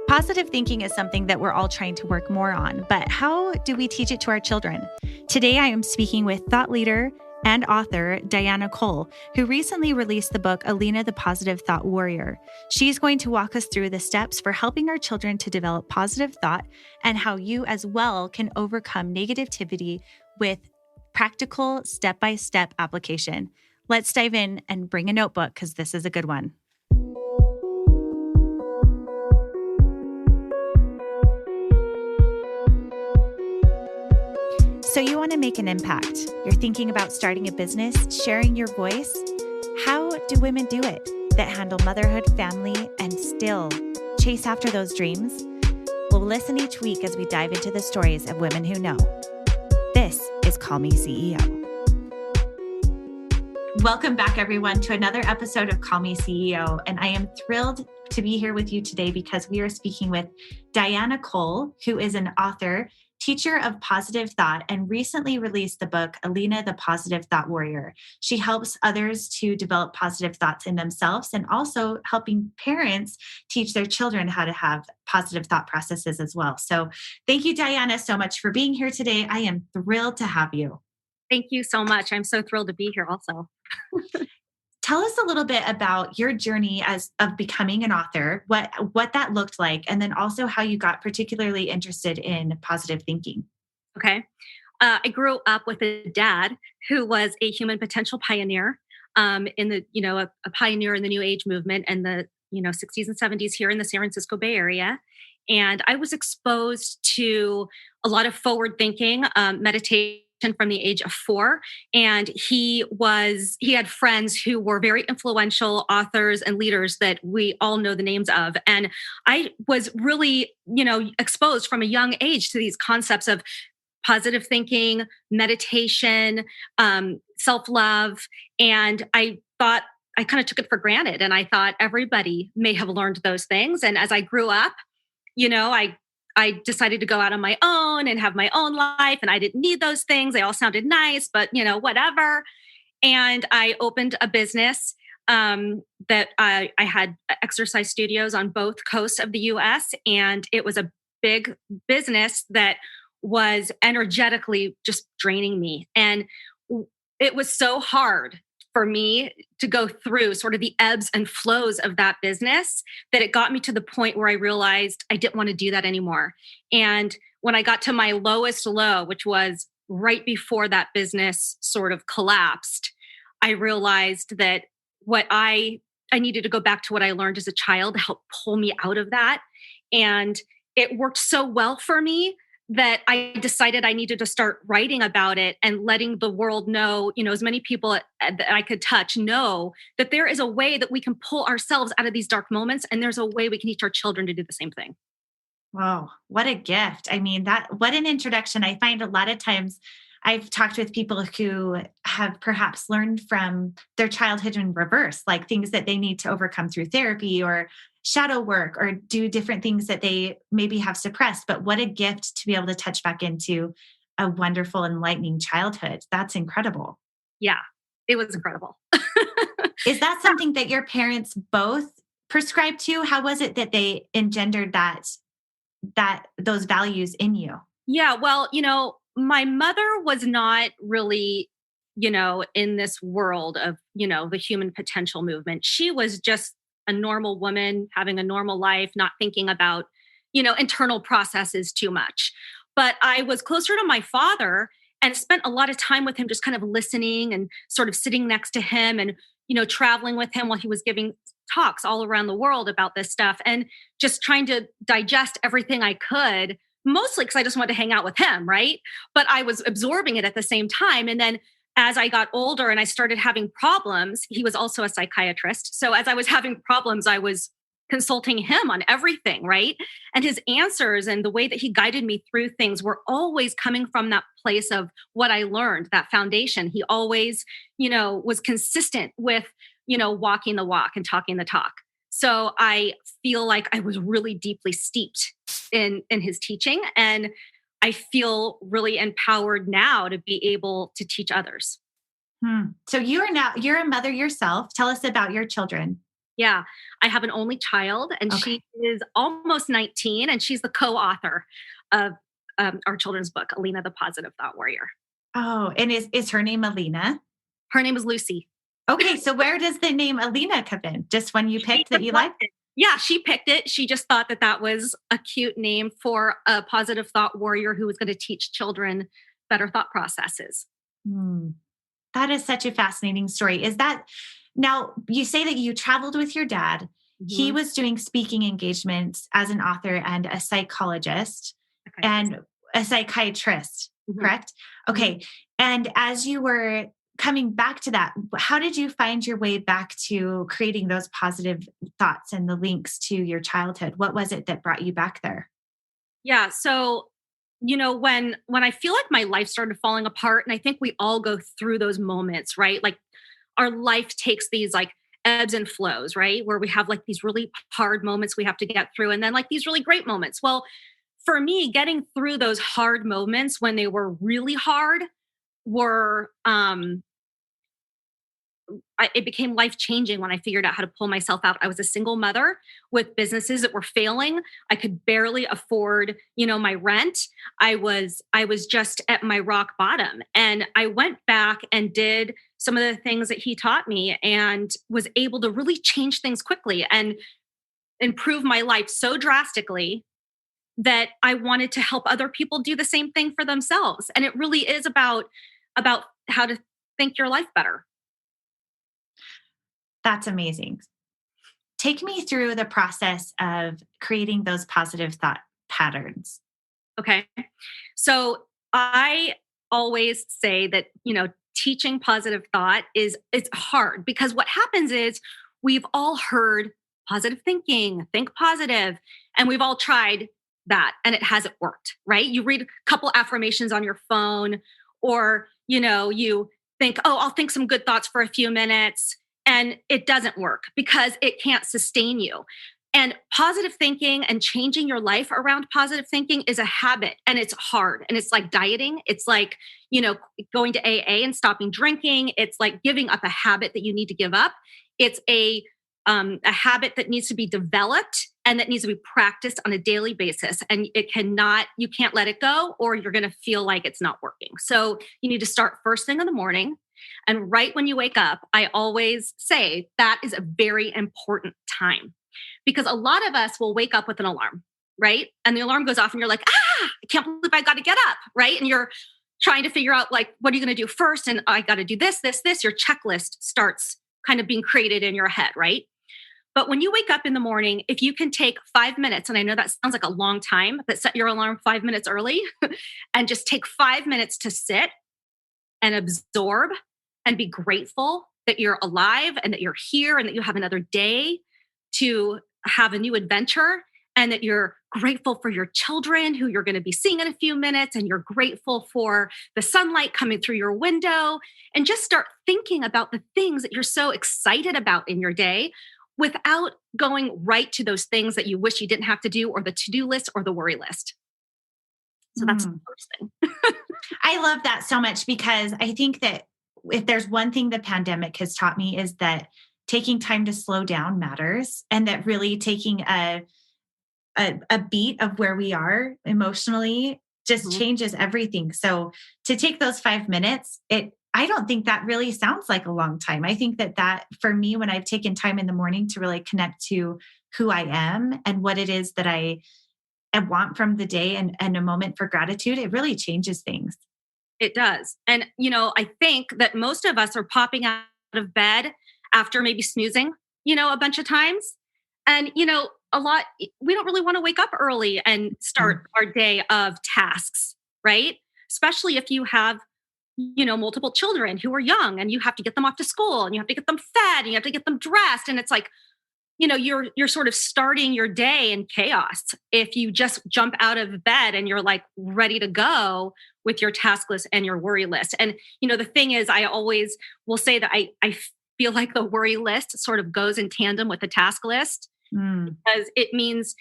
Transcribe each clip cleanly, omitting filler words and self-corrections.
Positive thinking is something that we're all trying to work more on, but how do we teach it to our children? Today, I am speaking with thought leader and author Diana Cole, who recently released the book, Alina, the Positive Thought Warrior. She's going to walk us through the steps for helping our children to develop positive thought and how you as well can overcome negativity with practical step-by-step application. Let's dive in and bring a notebook because this is a good one. So you want to make an impact. You're thinking about starting a business, sharing your voice. How do women do it that handle motherhood, family, and still chase after those dreams? We'll listen each week as we dive into the stories of women who know. This is Call Me CEO. Welcome back, everyone, to another episode of Call Me CEO. And I am thrilled to be here with you today because we are speaking with Diana Cole, who is an author, teacher of positive thought, and recently released the book, Alina, the Positive Thought Warrior. She helps others to develop positive thoughts in themselves and also helping parents teach their children how to have positive thought processes as well. So thank you, Diana, so much for being here today. I am thrilled to have you. Thank you so much. I'm so thrilled to be here also. Tell us a little bit about your journey of becoming an author, what that looked like, and then also how you got particularly interested in positive thinking. Okay. I grew up with a dad who was a human potential pioneer, in the, a pioneer in the New Age movement and the, 60s and 70s here in the San Francisco Bay Area. And I was exposed to a lot of forward thinking, meditation from the age of 4. And he had friends who were very influential authors and leaders that we all know the names of. And I was really, exposed from a young age to these concepts of positive thinking, meditation, self-love. And I thought, I kind of took it for granted. And I thought everybody may have learned those things. And as I grew up, I decided to go out on my own and have my own life. And I didn't need those things. They all sounded nice, but whatever. And I opened a business that I had exercise studios on both coasts of the US. And it was a big business that was energetically just draining me. And it was so hard for me to go through sort of the ebbs and flows of that business that it got me to the point where I realized I didn't want to do that anymore. And when I got to my lowest low, which was right before that business sort of collapsed, I realized that I needed to go back to what I learned as a child to help pull me out of that. And it worked so well for me that I decided I needed to start writing about it and letting the world know, as many people that I could touch know that there is a way that we can pull ourselves out of these dark moments. And there's a way we can teach our children to do the same thing. Wow, what a gift. I mean, what an introduction. I find a lot of times I've talked with people who have perhaps learned from their childhood in reverse, like things that they need to overcome through therapy or shadow work or do different things that they maybe have suppressed. But what a gift to be able to touch back into a wonderful, enlightening childhood. That's incredible. Yeah, it was incredible. Is that something that your parents both prescribed to? How was it that they engendered those values in you? Yeah, well, my mother was not really, in this world of, the human potential movement. She was just a normal woman having a normal life, not thinking about, internal processes too much. But I was closer to my father and spent a lot of time with him, just kind of listening and sort of sitting next to him and, traveling with him while he was giving talks all around the world about this stuff and just trying to digest everything I could, mostly because I just wanted to hang out with him, right? But I was absorbing it at the same time. And then as I got older and I started having problems, he was also a psychiatrist. So as I was having problems, I was consulting him on everything, right? And his answers and the way that he guided me through things were always coming from that place of what I learned, that foundation. He always, was consistent with, walking the walk and talking the talk. So I feel like I was really deeply steeped in his teaching. And I feel really empowered now to be able to teach others. So you're a mother yourself. Tell us about your children. Yeah. I have an only child, and Okay. she is almost 19, and she's the co-author of our children's book, Alina, the Positive Thought Warrior. Oh, and is her name Alina? Her name is Lucy. Okay, so where does the name Alina come in? Just one you She picked that just you liked like? it. Yeah, she picked it. She just thought that that was a cute name for a positive thought warrior who was going to teach children better thought processes. Hmm. That is such a fascinating story. Is that now you say that you traveled with your dad. He Mhm. was doing speaking engagements as an author and a psychologist Okay. and a psychiatrist, Mhm. correct? Mhm. Okay. And as you were coming back to that, how did you find your way back to creating those positive thoughts and the links to your childhood? What was it that brought you back there? Yeah. So, when I feel like my life started falling apart, and I think we all go through those moments, right? Like our life takes these like ebbs and flows, right? Where we have like these really hard moments we have to get through, and then like these really great moments. Well, for me, getting through those hard moments when they were really hard were it became life changing when I figured out how to pull myself out. I was a single mother with businesses that were failing. I could barely afford, my rent. I was just at my rock bottom, and I went back and did some of the things that he taught me and was able to really change things quickly and improve my life so drastically that I wanted to help other people do the same thing for themselves. And it really is about how to think your life better. That's amazing. Take me through the process of creating those positive thought patterns. Okay. So I always say that, teaching positive thought is it's hard because what happens is we've all heard positive thinking, think positive, and we've all tried that and it hasn't worked, right? You read a couple affirmations on your phone or, you think, "Oh, I'll think some good thoughts for a few minutes." And it doesn't work because it can't sustain you. And positive thinking and changing your life around positive thinking is a habit and it's hard. And it's like dieting. It's like, going to AA and stopping drinking. It's like giving up a habit that you need to give up. It's a habit that needs to be developed and that needs to be practiced on a daily basis. And you can't let it go or you're going to feel like it's not working. So you need to start first thing in the morning. And right when you wake up, I always say that is a very important time because a lot of us will wake up with an alarm, right? And the alarm goes off and you're like, I can't believe I got to get up, right? And you're trying to figure out like, what are you going to do first? And I got to do this, this, this. Your checklist starts kind of being created in your head, right? But when you wake up in the morning, if you can take 5 minutes, and I know that sounds like a long time, but set your alarm 5 minutes early and just take 5 minutes to sit and absorb and be grateful that you're alive and that you're here and that you have another day to have a new adventure and that you're grateful for your children who you're going to be seeing in a few minutes and you're grateful for the sunlight coming through your window and just start thinking about the things that you're so excited about in your day without going right to those things that you wish you didn't have to do or the to-do list or the worry list. So that's the Mm. first thing. I love that so much because I think that if there's one thing the pandemic has taught me is that taking time to slow down matters and that really taking a beat of where we are emotionally just Mhm. changes everything. So to take those 5 minutes, I don't think that really sounds like a long time. I think that for me, when I've taken time in the morning to really connect to who I am and what it is that I want from the day and a moment for gratitude, it really changes things. It does. And, I think that most of us are popping out of bed after maybe snoozing, a bunch of times. And, we don't really want to wake up early and Mm. start our day of tasks, right? Especially if you have, multiple children who are young and you have to get them off to school and you have to get them fed and you have to get them dressed. And it's like, you're sort of starting your day in chaos if you just jump out of bed and you're like ready to go with your task list and your worry list. And the thing is, I always will say that I feel like the worry list sort of goes in tandem with the task list Mm. because it means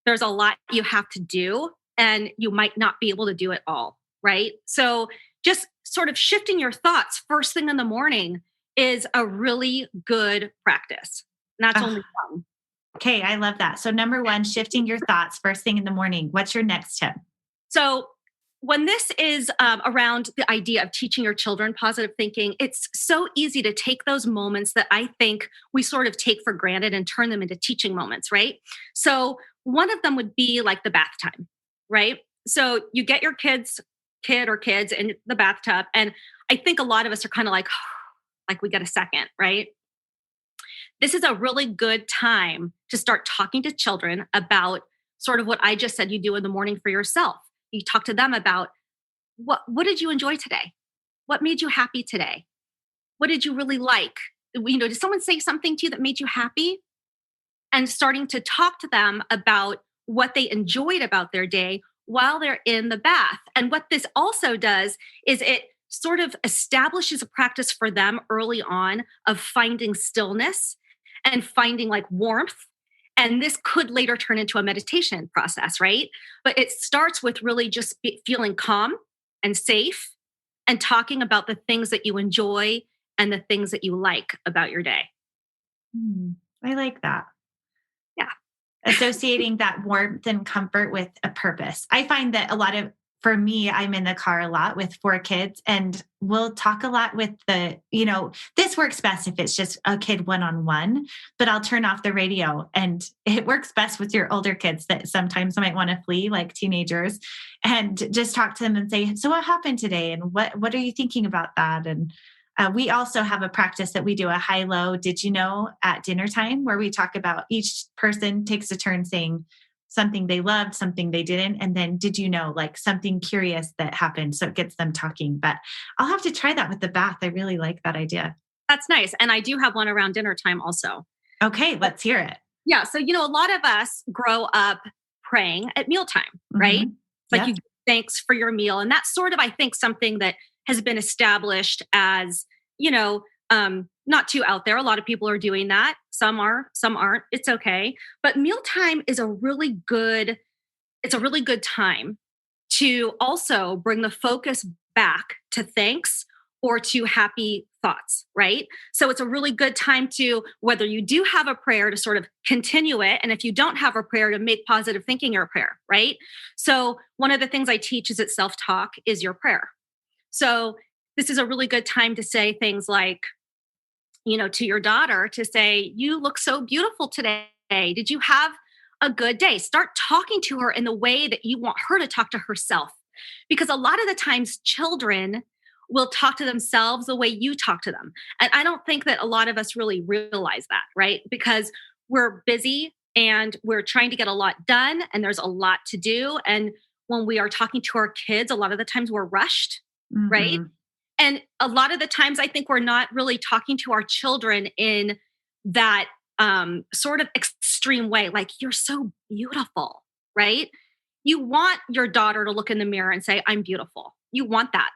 there's a lot you have to do and you might not be able to do it all, right? So just sort of shifting your thoughts first thing in the morning is a really good practice. And that's Oh, only one. okay, I love that. So number one, shifting your thoughts first thing in the morning. What's your next tip? So when this is around the idea of teaching your children positive thinking, it's so easy to take those moments that I think we sort of take for granted and turn them into teaching moments, right? So one of them would be like the bath time, right? So you get your kid or kids in the bathtub, and I think a lot of us are kind of like we get a second, right? This is a really good time to start talking to children about sort of what I just said you do in the morning for yourself. You talk to them about what did you enjoy today? What made you happy today? What did you really like? Did someone say something to you that made you happy? And starting to talk to them about what they enjoyed about their day while they're in the bath. And what this also does is it sort of establishes a practice for them early on of finding stillness and finding like warmth. And this could later turn into a meditation process, right? But it starts with really just feeling calm and safe and talking about the things that you enjoy and the things that you like about your day. I like that. Yeah. Associating that warmth and comfort with a purpose. I find that for me, I'm in the car a lot with 4 kids, and we'll talk a lot with this works best if it's just a kid one-on-one, but I'll turn off the radio, and it works best with your older kids that sometimes might want to flee, like teenagers, and just talk to them and say, so what happened today? And what are you thinking about that? And we also have a practice that we do a high-low, did you know, at dinner time, where we talk about each person takes a turn saying something they loved, something they didn't, and then did you know, like something curious that happened. So it gets them talking. But I'll have to try that with the bath. I really like that idea. That's nice. And I do have one around dinner time also. Okay, let's hear it. Yeah. So, a lot of us grow up praying at mealtime, right? Mm-hmm. Like Yep. you give thanks for your meal. And that's sort of, I think, something that has been established as, not too out there. A lot of people are doing that. Some are, some aren't. It's okay. But mealtime is a really good time to also bring the focus back to thanks or to happy thoughts, right? So it's a really good time to, whether you do have a prayer, to sort of continue it. And if you don't have a prayer, to make positive thinking your prayer, right? So one of the things I teach is that self-talk is your prayer. So this is a really good time to say things like, to your daughter, to say, you look so beautiful today. Did you have a good day? Start talking to her in the way that you want her to talk to herself. Because a lot of the times children will talk to themselves the way you talk to them. And I don't think that a lot of us really realize that, right? Because we're busy and we're trying to get a lot done and there's a lot to do. And when we are talking to our kids, a lot of the times we're rushed, right? Mm-hmm. And a lot of the times I think we're not really talking to our children in that sort of extreme way, like, you're so beautiful, right? You want your daughter to look in the mirror and say, I'm beautiful. You want that.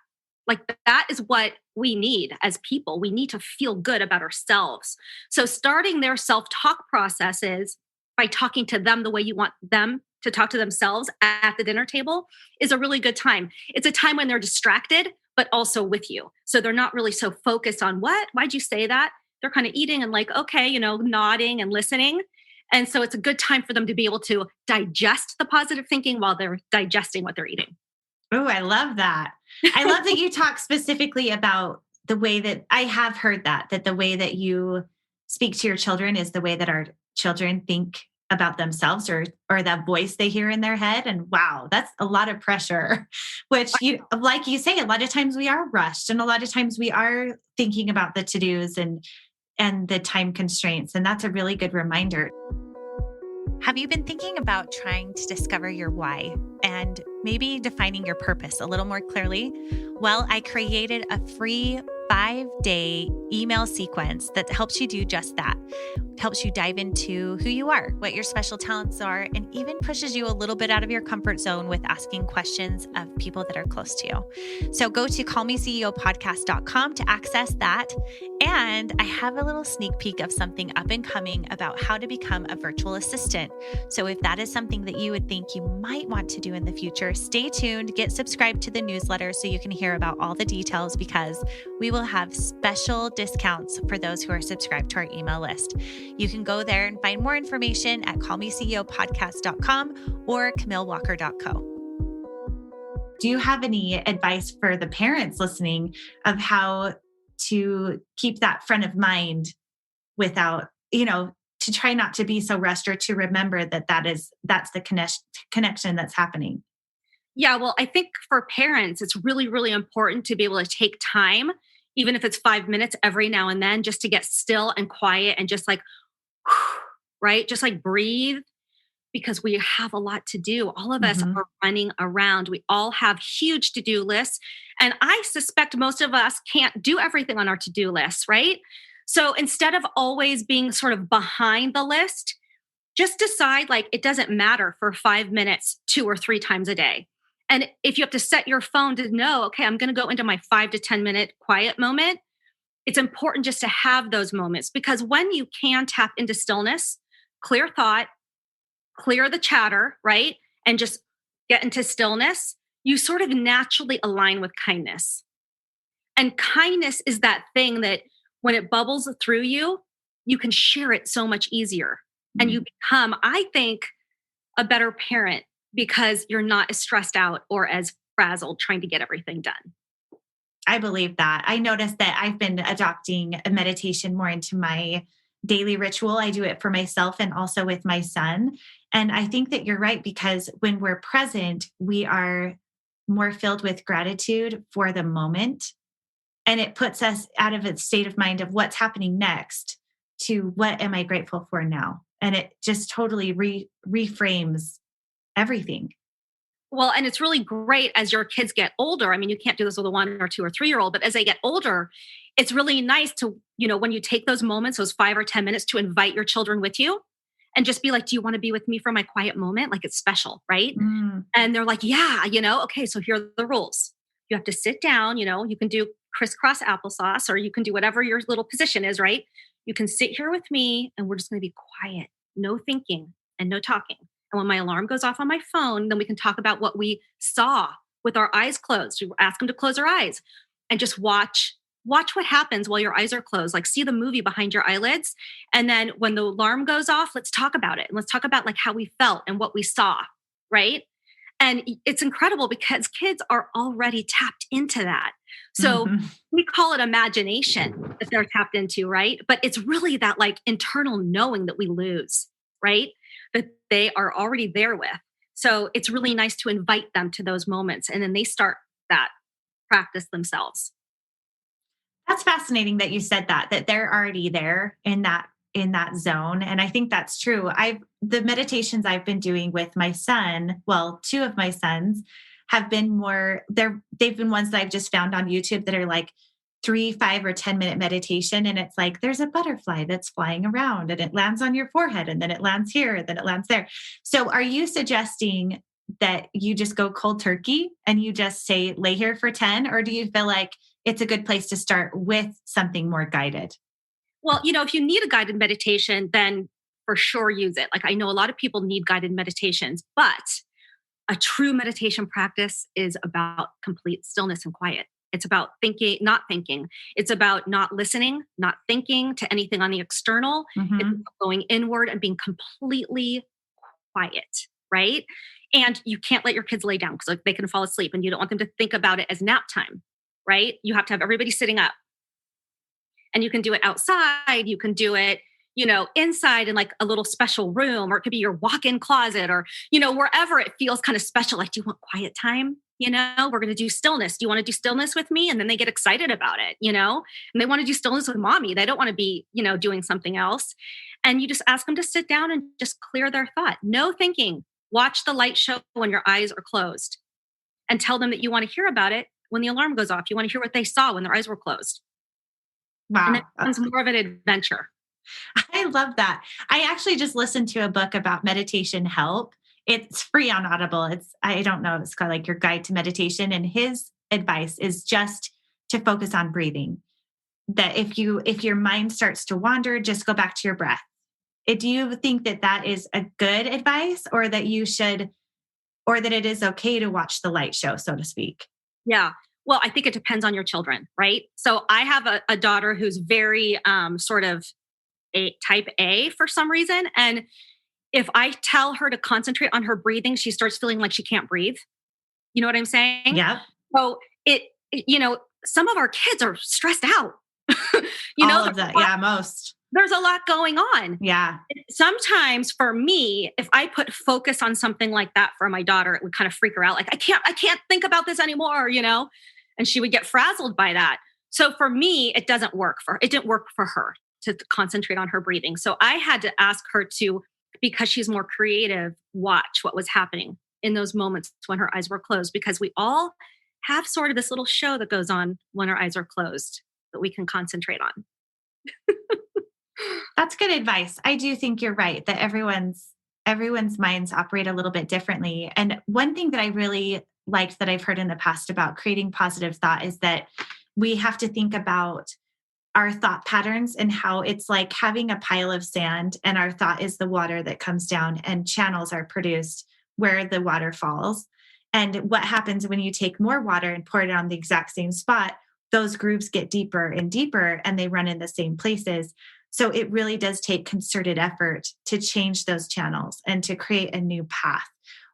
Like, that is what we need as people. We need to feel good about ourselves. So starting their self-talk processes by talking to them the way you want them to talk to themselves at the dinner table is a really good time. It's a time when they're distracted, but also with you. So they're not really so focused on why'd you say that? They're kind of eating and like, okay, nodding and listening. And so it's a good time for them to be able to digest the positive thinking while they're digesting what they're eating. Oh, I love that. I love that you talk specifically about the way that I have heard that the way that you speak to your children is the way that our children think about themselves or that voice they hear in their head. And wow, that's a lot of pressure, which like you say, a lot of times we are rushed and a lot of times we are thinking about the to-dos and the time constraints. And that's a really good reminder. Have you been thinking about trying to discover your why and maybe defining your purpose a little more clearly? Well, I created a free 5-day email sequence that helps you do just that. It helps you dive into who you are, what your special talents are, and even pushes you a little bit out of your comfort zone with asking questions of people that are close to you. So go to callmeceopodcast.com to access that. And I have a little sneak peek of something up and coming about how to become a virtual assistant. So if that is something that you would think you might want to do in the future, stay tuned, get subscribed to the newsletter so you can hear about all the details, because we will have special discounts for those who are subscribed to our email list. You can go there and find more information at callmeceopodcast.com or camillewalker.co. Do you have any advice for the parents listening of how to keep that front of mind without, to try not to be so rushed, or to remember that's the connection that's happening? Yeah, well, I think for parents, it's really, really important to be able to take time, even if it's 5 minutes every now and then, just to get still and quiet and just like, right? Just like breathe, because we have a lot to do. All of us are running around. We all have huge to-do lists. And I suspect most of us can't do everything on our to-do lists, right? So instead of always being sort of behind the list, just decide like it doesn't matter for 5 minutes, 2 or 3 times a day. And if you have to set your phone to know, okay, I'm going to go into my 5 to 10 minute quiet moment, it's important just to have those moments, because when you can tap into stillness, clear thought, clear the chatter, right? And just get into stillness, you sort of naturally align with kindness. And kindness is that thing that when it bubbles through you, you can share it so much easier. And you become, I think, a better parent because you're not as stressed out or as frazzled trying to get everything done. I believe that. I noticed that I've been adopting a meditation more into my daily ritual. I do it for myself and also with my son. And I think that you're right, because when we're present, we are more filled with gratitude for the moment. And it puts us out of a state of mind of what's happening next to what am I grateful for now? And it just totally reframes everything. Well, and it's really great as your kids get older. I mean, you can't do this with a 1 or 2 or 3-year-old, but as they get older, it's really nice to, when you take those moments, those 5 or 10 minutes, to invite your children with you and just be like, do you want to be with me for my quiet moment? Like, it's special, right? And they're like, yeah, okay, so here are the rules. You have to sit down, you can do crisscross applesauce, or you can do whatever your little position is, right? You can sit here with me and we're just going to be quiet, no thinking and no talking. And when my alarm goes off on my phone, then we can talk about what we saw with our eyes closed. You ask them to close their eyes and just watch what happens while your eyes are closed. Like, see the movie behind your eyelids. And then when the alarm goes off, let's talk about it. And let's talk about like how we felt and what we saw, right? And it's incredible because kids are already tapped into that. So we call it imagination that they're tapped into, right? But it's really that like internal knowing that we lose, right? That they are already there with. So it's really nice to invite them to those moments. And then they start that practice themselves. That's fascinating that you said that they're already there in that zone. And I think that's true. The meditations I've been doing with my son, well, 2 of my sons, have been they've been ones that I've just found on YouTube that are like 3, 5, or 10-minute meditation. And it's like, there's a butterfly that's flying around and it lands on your forehead, and then it lands here, and then it lands there. So are you suggesting that you just go cold turkey and you just say, lay here for 10, or do you feel like it's a good place to start with something more guided? Well, if you need a guided meditation, then for sure use it. Like, I know a lot of people need guided meditations, but a true meditation practice is about complete stillness and quiet. It's about not thinking. It's about not listening, not thinking to anything on the external. It's about going inward and being completely quiet, right? And you can't let your kids lay down because they can fall asleep, and you don't want them to think about it as nap time, right? You have to have everybody sitting up. And you can do it outside. You can do it, inside in like a little special room, or it could be your walk-in closet, or, wherever it feels kind of special. Like, do you want quiet time? We're going to do stillness. Do you want to do stillness with me? And then they get excited about it, and they want to do stillness with mommy. They don't want to be, doing something else. And you just ask them to sit down and just clear their thought. No thinking. Watch the light show when your eyes are closed, and tell them that you want to hear about it when the alarm goes off. You want to hear what they saw when their eyes were closed. Wow. And it becomes more of an adventure. I love that. I actually just listened to a book about meditation help. It's free on Audible. I don't know, it's called like Your Guide to Meditation. And his advice is just to focus on breathing. that if your mind starts to wander, just go back to your breath. Do you think that that is a good advice, or that you should, or that it is okay to watch the light show, so to speak? Yeah. Well, I think it depends on your children, right? So I have a daughter who's very sort of a type A for some reason. And if I tell her to concentrate on her breathing, she starts feeling like she can't breathe. You know what I'm saying? Yeah. So some of our kids are stressed out. All of that. Yeah. Most. There's a lot going on. Yeah. Sometimes for me, if I put focus on something like that for my daughter, it would kind of freak her out. Like, I can't think about this anymore, and she would get frazzled by that. So for me, it didn't work for her to concentrate on her breathing. So I had to ask her to, because she's more creative, watch what was happening in those moments when her eyes were closed, because we all have sort of this little show that goes on when our eyes are closed that we can concentrate on. That's good advice. I do think you're right that everyone's minds operate a little bit differently. And one thing that I really liked that I've heard in the past about creating positive thought is that we have to think about our thought patterns and how it's like having a pile of sand, and our thought is the water that comes down, and channels are produced where the water falls. And what happens when you take more water and pour it on the exact same spot, those grooves get deeper and deeper, and they run in the same places. So it really does take concerted effort to change those channels and to create a new path.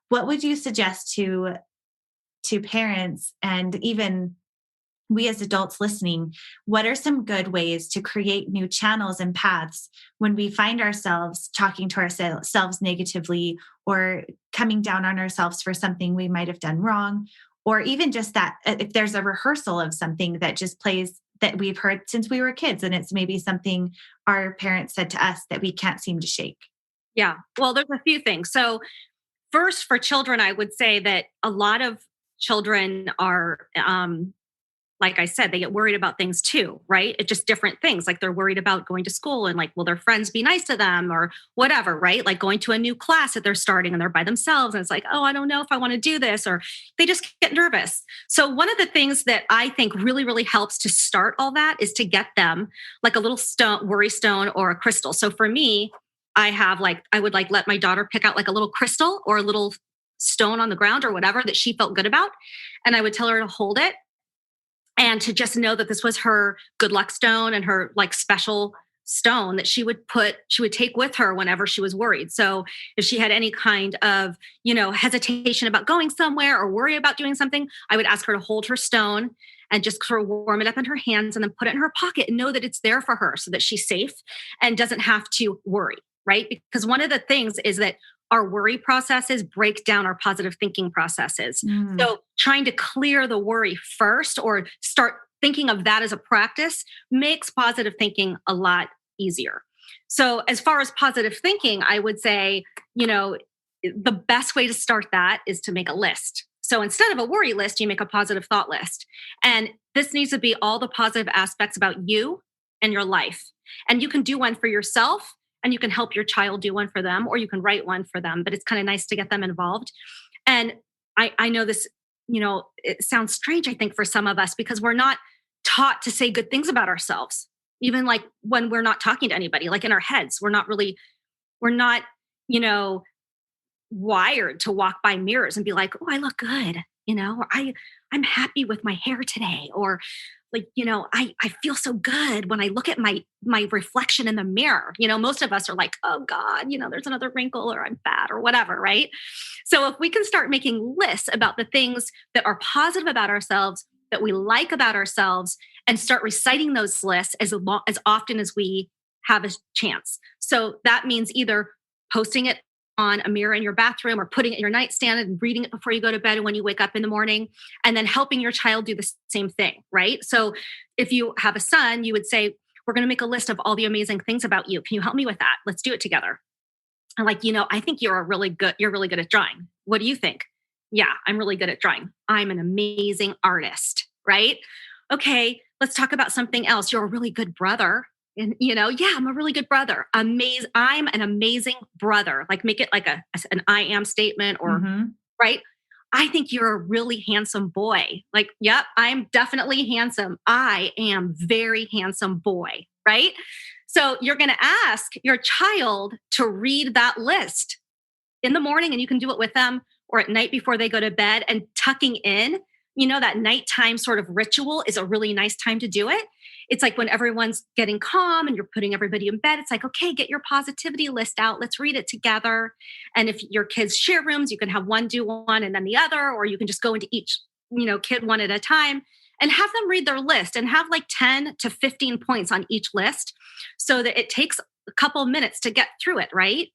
What would you suggest to parents, and even we as adults listening? What are some good ways to create new channels and paths when we find ourselves talking to ourselves negatively, or coming down on ourselves for something we might have done wrong, or even just that if there's a rehearsal of something that just plays that we've heard since we were kids, and it's maybe something our parents said to us that we can't seem to shake? Yeah. Well, there's a few things. So first, for children, I would say that a lot of children are, like I said, they get worried about things too, right? It's just different things. Like, they're worried about going to school and, like, will their friends be nice to them or whatever, right? Like going to a new class that they're starting and they're by themselves. And it's like, oh, I don't know if I want to do this, or they just get nervous. So one of the things that I think really, really helps to start all that is to get them like a little worry stone or a crystal. So for me, I would let my daughter pick out like a little crystal or a little stone on the ground or whatever that she felt good about. And I would tell her to hold it and to just know that this was her good luck stone and her like special stone that she would take with her whenever she was worried. So if she had any kind of, hesitation about going somewhere or worry about doing something, I would ask her to hold her stone and just sort of warm it up in her hands and then put it in her pocket and know that it's there for her so that she's safe and doesn't have to worry, right? Because one of the things is that our worry processes break down our positive thinking processes. So trying to clear the worry first, or start thinking of that as a practice, makes positive thinking a lot easier. So as far as positive thinking, I would say, the best way to start that is to make a list. So instead of a worry list, you make a positive thought list. And this needs to be all the positive aspects about you and your life. And you can do one for yourself, and you can help your child do one for them, or you can write one for them, but it's kind of nice to get them involved. And I know this, it sounds strange, I think, for some of us, because we're not taught to say good things about ourselves. Even like when we're not talking to anybody, like in our heads, we're not, wired to walk by mirrors and be like, oh, I look good, or I'm happy with my hair today, or like, I feel so good when I look at my reflection in the mirror. Most of us are like, oh God, there's another wrinkle, or I'm fat, or whatever, right? So if we can start making lists about the things that are positive about ourselves, that we like about ourselves, and start reciting those lists as often as we have a chance. So that means either posting it on a mirror in your bathroom, or putting it in your nightstand and reading it before you go to bed and when you wake up in the morning, and then helping your child do the same thing, right? So if you have a son, you would say, we're going to make a list of all the amazing things about you. Can you help me with that? Let's do it together. And like, I think you're really good at drawing. What do you think? Yeah, I'm really good at drawing. I'm an amazing artist, right? Okay, let's talk about something else. You're a really good brother. And, yeah, I'm a really good brother. I'm an amazing brother. Like, make it like an I am statement, or, right? I think you're a really handsome boy. Like, yep, I'm definitely handsome. I am very handsome boy, right? So you're going to ask your child to read that list in the morning, and you can do it with them, or at night before they go to bed. And tucking in, that nighttime sort of ritual is a really nice time to do it. It's like when everyone's getting calm and you're putting everybody in bed, it's like, okay, get your positivity list out. Let's read it together. And if your kids share rooms, you can have one do one and then the other, or you can just go into each, kid one at a time and have them read their list and have like 10 to 15 points on each list so that it takes a couple minutes to get through it, right?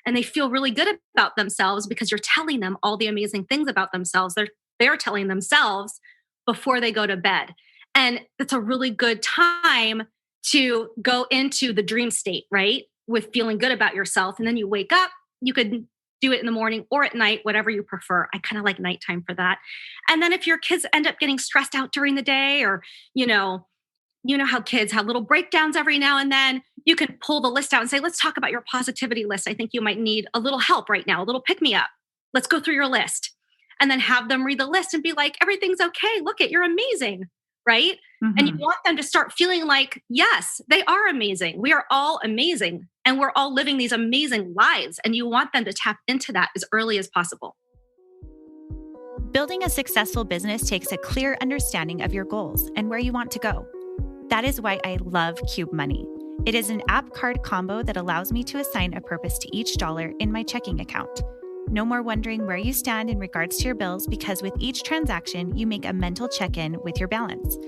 And they feel really good about themselves because you're telling them all the amazing things about themselves. They're telling themselves before they go to bed. And it's a really good time to go into the dream state, right? With feeling good about yourself. And then you wake up, you could do it in the morning or at night, whatever you prefer. I kind of like nighttime for that. And then if your kids end up getting stressed out during the day, or, how kids have little breakdowns every now and then, you can pull the list out and say, let's talk about your positivity list. I think you might need a little help right now, a little pick me up. Let's go through your list. And then have them read the list and be like, everything's okay. Look you're amazing. Right. Mm-hmm. And you want them to start feeling like, yes, they are amazing. We are all amazing. And we're all living these amazing lives. And you want them to tap into that as early as possible. Building a successful business takes a clear understanding of your goals and where you want to go. That is why I love Cube Money. It is an app card combo that allows me to assign a purpose to each dollar in my checking account. No more wondering where you stand in regards to your bills, because with each transaction, you make a mental check-in with your balance.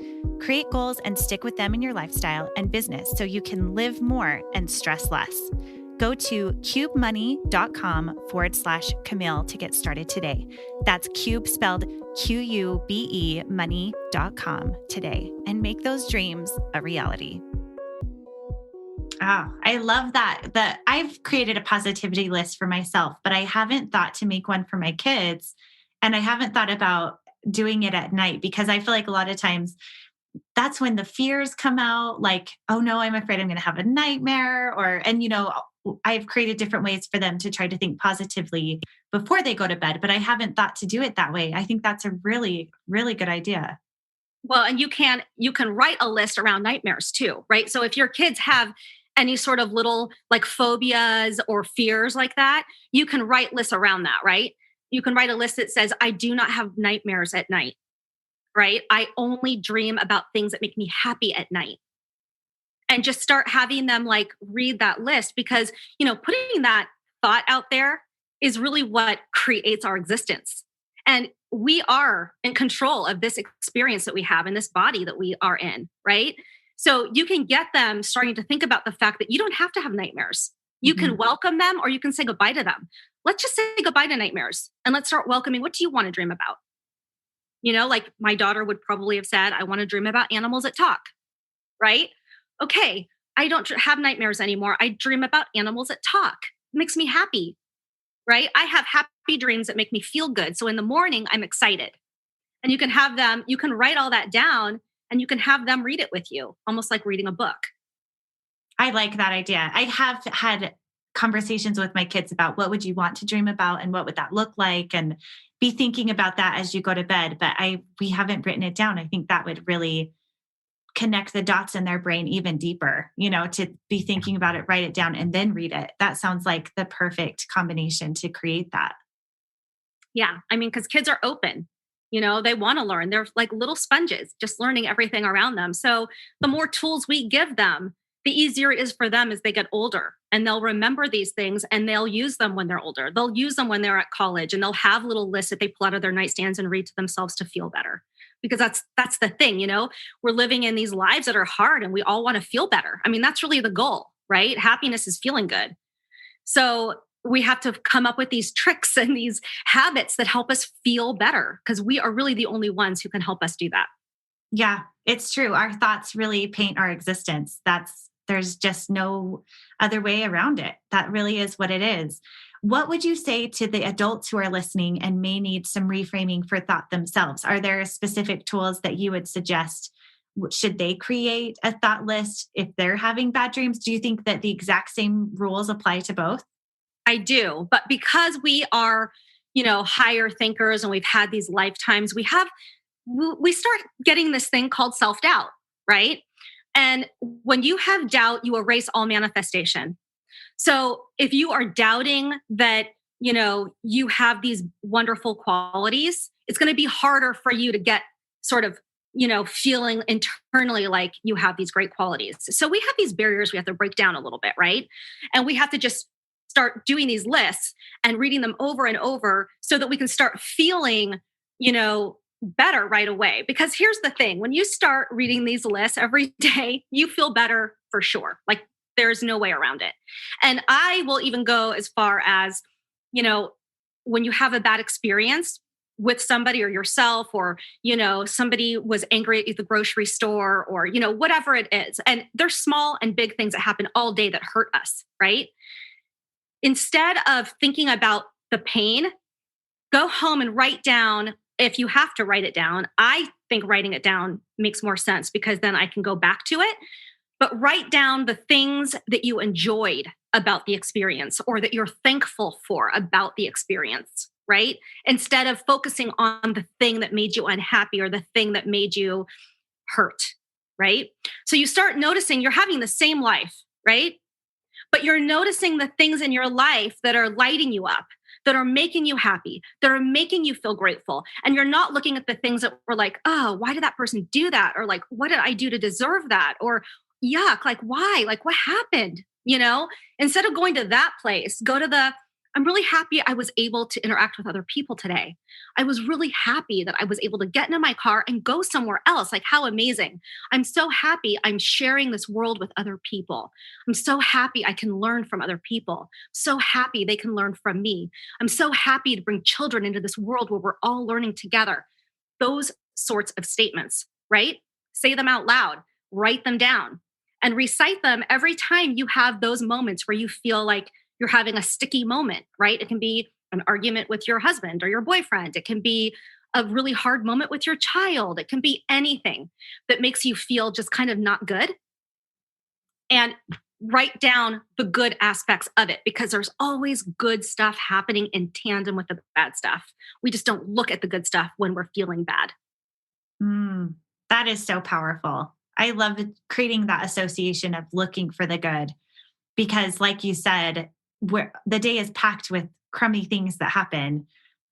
Create goals and stick with them in your lifestyle and business so you can live more and stress less. Go to cubemoney.com/Camille to get started today. That's Cube spelled Qube money.com today, and make those dreams a reality. Oh, I love that. I've created a positivity list for myself, but I haven't thought to make one for my kids. And I haven't thought about doing it at night, because I feel like a lot of times that's when the fears come out, like, oh no, I'm afraid I'm going to have a nightmare, I've created different ways for them to try to think positively before they go to bed, but I haven't thought to do it that way. I think that's a really, really good idea. Well, and you can write a list around nightmares too, right? So if your kids have any sort of little like phobias or fears like that, you can write lists around that, right? You can write a list that says, I do not have nightmares at night, right? I only dream about things that make me happy at night. And just start having them like read that list, because, putting that thought out there is really what creates our existence. And we are in control of this experience that we have in this body that we are in, right? So you can get them starting to think about the fact that you don't have to have nightmares. You can welcome them, or you can say goodbye to them. Let's just say goodbye to nightmares and let's start welcoming, what do you want to dream about? Like my daughter would probably have said, I want to dream about animals that talk, right? Okay, I don't have nightmares anymore. I dream about animals that talk. It makes me happy, right? I have happy dreams that make me feel good. So in the morning, I'm excited. And you can write all that down, and you can have them read it with you, almost like reading a book. I like that idea. I have had conversations with my kids about what would you want to dream about and what would that look like, and be thinking about that as you go to bed. But we haven't written it down. I think that would really connect the dots in their brain even deeper, to be thinking about it, write it down, and then read it. That sounds like the perfect combination to create that. Yeah. Because kids are open, they want to learn. They're like little sponges, just learning everything around them. So the more tools we give them, the easier it is for them as they get older, and they'll remember these things and they'll use them when they're older. They'll use them when they're at college, and they'll have little lists that they pull out of their nightstands and read to themselves to feel better. Because that's the thing, we're living in these lives that are hard, and we all want to feel better. That's really the goal, right? Happiness is feeling good. So we have to come up with these tricks and these habits that help us feel better, because we are really the only ones who can help us do that. Yeah, it's true. Our thoughts really paint our existence. There's just no other way around it. That really is what it is. What would you say to the adults who are listening and may need some reframing for thought themselves? Are there specific tools that you would suggest? Should they create a thought list if they're having bad dreams? Do you think that the exact same rules apply to both? I do. But because we are, higher thinkers and we've had these lifetimes, we start getting this thing called self-doubt, right? And when you have doubt, you erase all manifestation. So if you are doubting that, you have these wonderful qualities, it's going to be harder for you to get sort of, feeling internally like you have these great qualities. So we have these barriers we have to break down a little bit, right? And we have to just start doing these lists and reading them over and over so that we can start feeling, better right away. Because here's the thing, when you start reading these lists every day, you feel better for sure. Like there's no way around it. And I will even go as far as, when you have a bad experience with somebody or yourself, or, somebody was angry at the grocery store, or, whatever it is. And there's small and big things that happen all day that hurt us, right? Instead of thinking about the pain, go home and write down, if you have to write it down. I think writing it down makes more sense because then I can go back to it. But write down the things that you enjoyed about the experience or that you're thankful for about the experience, right? Instead of focusing on the thing that made you unhappy or the thing that made you hurt, right? So you start noticing you're having the same life, right? But you're noticing the things in your life that are lighting you up, that are making you happy, that are making you feel grateful. And you're not looking at the things that were like, oh, why did that person do that? Or like, what did I do to deserve that? Or yuck, like why? Like what happened? Instead of going to that place, go to I'm really happy I was able to interact with other people today. I was really happy that I was able to get into my car and go somewhere else. Like how amazing. I'm so happy I'm sharing this world with other people. I'm so happy I can learn from other people. So happy they can learn from me. I'm so happy to bring children into this world where we're all learning together. Those sorts of statements, right? Say them out loud, write them down, and recite them every time you have those moments where you feel like you're having a sticky moment, right? It can be an argument with your husband or your boyfriend. It can be a really hard moment with your child. It can be anything that makes you feel just kind of not good. And write down the good aspects of it because there's always good stuff happening in tandem with the bad stuff. We just don't look at the good stuff when we're feeling bad. That is so powerful. I love creating that association of looking for the good because like you said, the day is packed with crummy things that happen,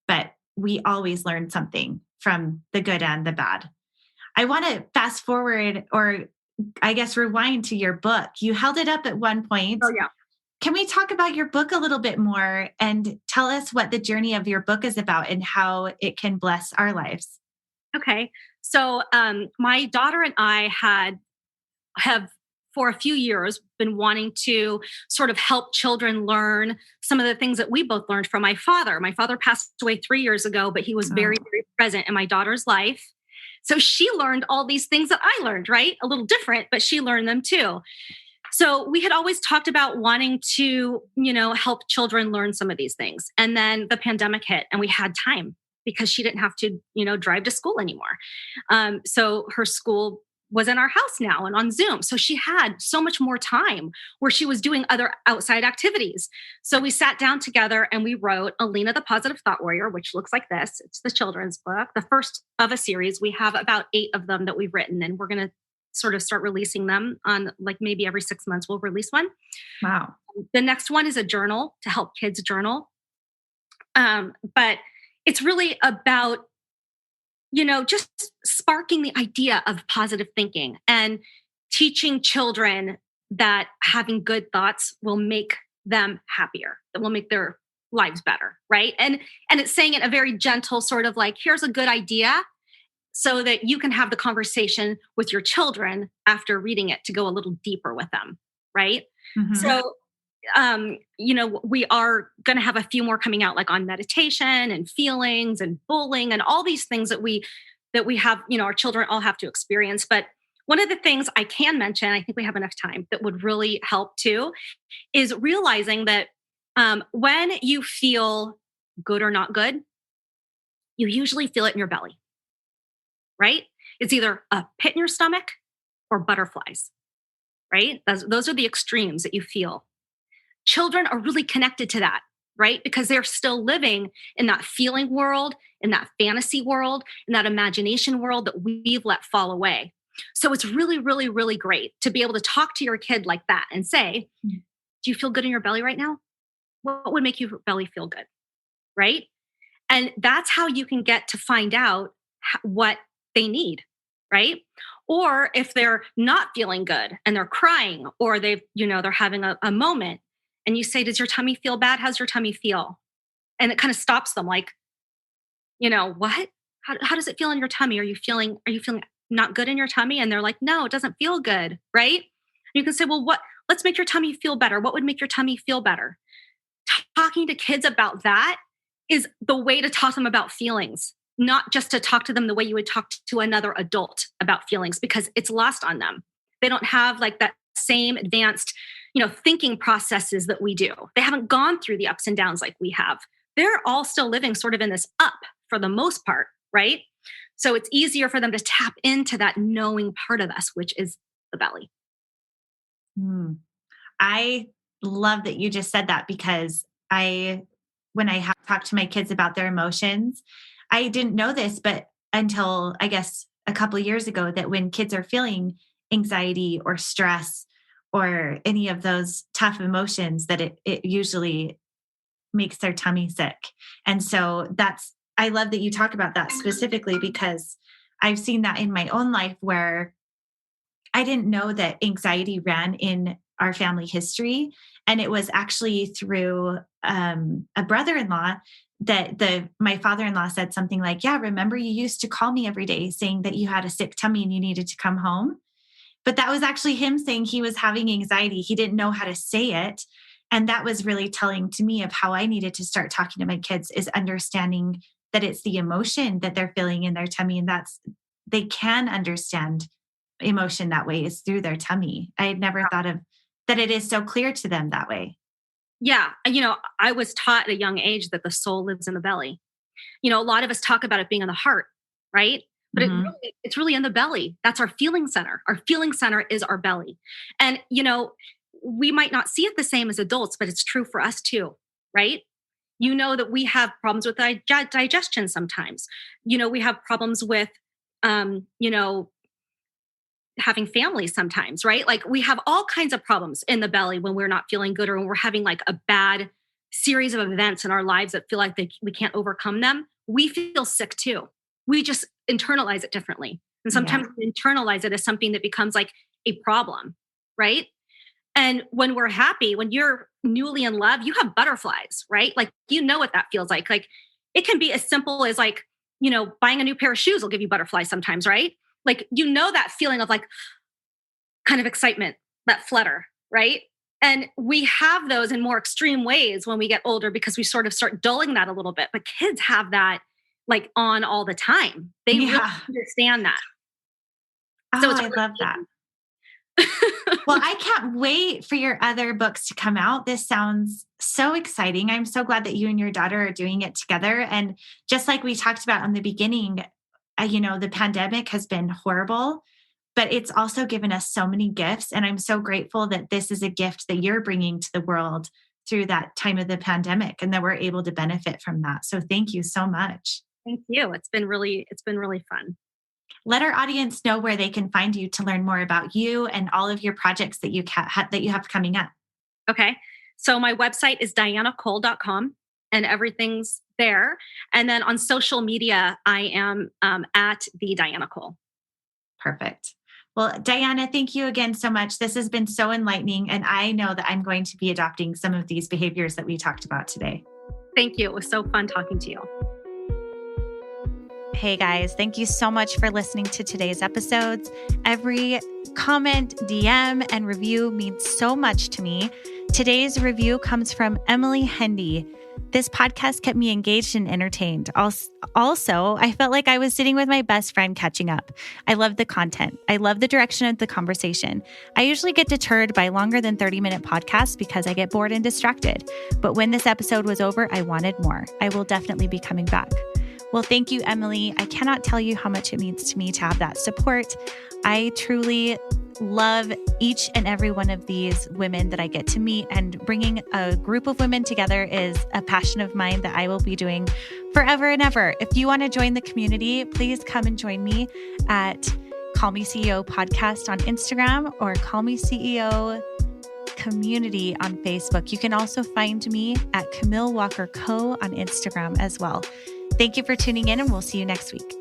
but we always learn something from the good and the bad. I want to fast forward or I guess rewind to your book. You held it up at one point. Oh, yeah. Can we talk about your book a little bit more and tell us what the journey of your book is about and how it can bless our lives? Okay. So my daughter and I have for a few years been wanting to sort of help children learn some of the things that we both learned from my father. My father passed away 3 years ago, but he was very, very present in my daughter's life. So she learned all these things that I learned, right? A little different, but she learned them too. So we had always talked about wanting to, help children learn some of these things. And then the pandemic hit and we had time because she didn't have to, drive to school anymore. So her school was in our house now and on Zoom. So she had so much more time where she was doing other outside activities. So we sat down together and we wrote Alina, the Positive Thought Warrior, which looks like this. It's the children's book, the first of a series. We have about 8 of them that we've written, and we're going to sort of start releasing them on like maybe every 6 months we'll release one. Wow. The next one is a journal to help kids journal. But it's really about just sparking the idea of positive thinking and teaching children that having good thoughts will make them happier, that will make their lives better, right? And it's saying it in a very gentle sort of like, here's a good idea so that you can have the conversation with your children after reading it to go a little deeper with them, right? Mm-hmm. So we are going to have a few more coming out like on meditation and feelings and bullying and all these things that we have, our children all have to experience. But one of the things I can mention, I think we have enough time, that would really help too, is realizing that when you feel good or not good, you usually feel it in your belly, right? It's either a pit in your stomach or butterflies, right? Those are the extremes that you feel. Children are really connected to that. right? Because they're still living in that feeling world, in that fantasy world, in that imagination world that we've let fall away. So it's really, really, really great to be able to talk to your kid like that and say, do you feel good in your belly right now? What would make your belly feel good? Right? And that's how you can get to find out what they need, right? Or if they're not feeling good and they're crying, or they're having a moment, and you say, does your tummy feel bad? How's your tummy feel? And it kind of stops them like, what? How does it feel in your tummy? Are you feeling not good in your tummy? And they're like, no, it doesn't feel good, right? And you can say, well, let's make your tummy feel better. What would make your tummy feel better? Talking to kids about that is the way to talk to them about feelings, not just to talk to them the way you would talk to another adult about feelings, because it's lost on them. They don't have like that same advanced, thinking processes that we do. They haven't gone through the ups and downs like we have. They're all still living sort of in this up for the most part, right? So it's easier for them to tap into that knowing part of us, which is the belly. I love that you just said that, because when I talk to my kids about their emotions, I didn't know this, but until I guess a couple of years ago, that when kids are feeling anxiety or stress or any of those tough emotions, that it usually makes their tummy sick. And so I love that you talk about that specifically, because I've seen that in my own life, where I didn't know that anxiety ran in our family history. And it was actually through a brother-in-law that my father-in-law said something like, yeah, remember you used to call me every day saying that you had a sick tummy and you needed to come home. But that was actually him saying he was having anxiety. He didn't know how to say it. And that was really telling to me of how I needed to start talking to my kids, is understanding that it's the emotion that they're feeling in their tummy. And they can understand emotion that way, is through their tummy. I had never thought of that. It is so clear to them that way. Yeah. I was taught at a young age that the soul lives in the belly. A lot of us talk about it being in the heart, right? But it's really in the belly. That's our feeling center. Our feeling center is our belly. And, we might not see it the same as adults, but it's true for us too, right? That we have problems with digestion sometimes. We have problems with, having families sometimes, right? Like we have all kinds of problems in the belly when we're not feeling good, or when we're having like a bad series of events in our lives that feel like we can't overcome them. We feel sick too. We just internalize it differently. And sometimes we internalize it as something that becomes like a problem, right? And when we're happy, when you're newly in love, you have butterflies, right? Like, what that feels like. Like it can be as simple as like, buying a new pair of shoes will give you butterflies sometimes, right? Like, that feeling of like kind of excitement, that flutter, right? And we have those in more extreme ways when we get older, because we sort of start dulling that a little bit. But kids have that like on all the time. They really understand that. So I love that. Well, I can't wait for your other books to come out. This sounds so exciting. I'm so glad that you and your daughter are doing it together. And just like we talked about in the beginning, the pandemic has been horrible, but it's also given us so many gifts. And I'm so grateful that this is a gift that you're bringing to the world through that time of the pandemic, and that we're able to benefit from that. So thank you so much. Thank you. It's been really fun. Let our audience know where they can find you to learn more about you and all of your projects that you have coming up. Okay. So my website is dianacole.com, and everything's there. And then on social media, I am at the Diana Cole. Perfect. Well, Diana, thank you again so much. This has been so enlightening. And I know that I'm going to be adopting some of these behaviors that we talked about today. Thank you. It was so fun talking to you. Hey guys, thank you so much for listening to today's episodes. Every comment, DM, and review means so much to me. Today's review comes from Emily Hendy. This podcast kept me engaged and entertained. Also, I felt like I was sitting with my best friend catching up. I love the content. I love the direction of the conversation. I usually get deterred by longer than 30-minute podcasts because I get bored and distracted. But when this episode was over, I wanted more. I will definitely be coming back. Well, thank you, Emily. I cannot tell you how much it means to me to have that support. I truly love each and every one of these women that I get to meet, and bringing a group of women together is a passion of mine that I will be doing forever and ever. If you want to join the community, please come and join me at Call Me CEO Podcast on Instagram or Call Me CEO Community on Facebook. You can also find me at Camille Walker Co on Instagram as well. Thank you for tuning in, and we'll see you next week.